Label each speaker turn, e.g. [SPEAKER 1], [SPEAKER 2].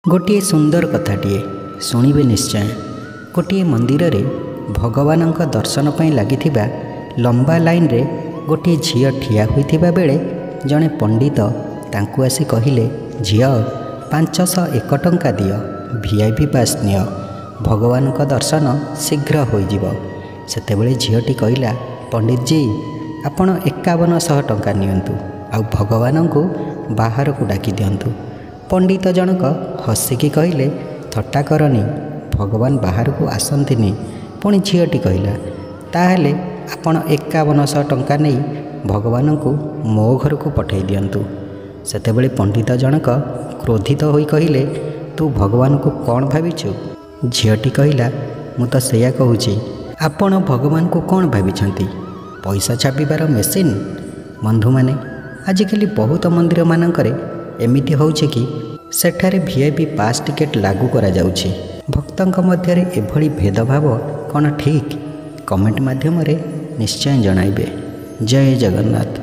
[SPEAKER 1] गोटे सुंदर कथाटीए शुणिबे निश्चय। गोटे मंदिर रे भगवान दर्शन पर लगी लंबा लाइन रे गोटे झील ठिया होइथिबा बेले जड़े पंडित तांकु आसी कहिले, झील 501 टंका दियो, वीआईपी पास नियो, भगवान दर्शन शीघ्र होइजिब। सेतेबेले झीलटी कहिला, पंडित जी आपण 5100 टंका नियंतु आ भगवान को बाहर को डाकी दियंतु। पंडित जनक हसिकी कहिले, थट्टा करनी, भगवान बाहर को आसंतिनी। पुणी झीलटी कहिला, ताहले आपण 5100 टंका नहीं भगवान को मो घर को पठै दियंतु। सेतेबेले पंडित जनक क्रोधित होई कहिले, तू भगवान को कौन भाविछु? झीलटी कहिला, मु तो सेया कहूची, आपण भगवान को कौन भाविछंती? पैसा छापिबार मेसीन? बंधु माने आजिकल बहुत मंदिर मानकरे एमिति होउछे कि सेठारे वीआईपी पास टिकेट लागू करा जाउछि। भक्तंक मध्यरे एभली भेदभाव कौन ठीक? कमेंट माध्यम रे निश्चय जणाइबे। जय जगन्नाथ।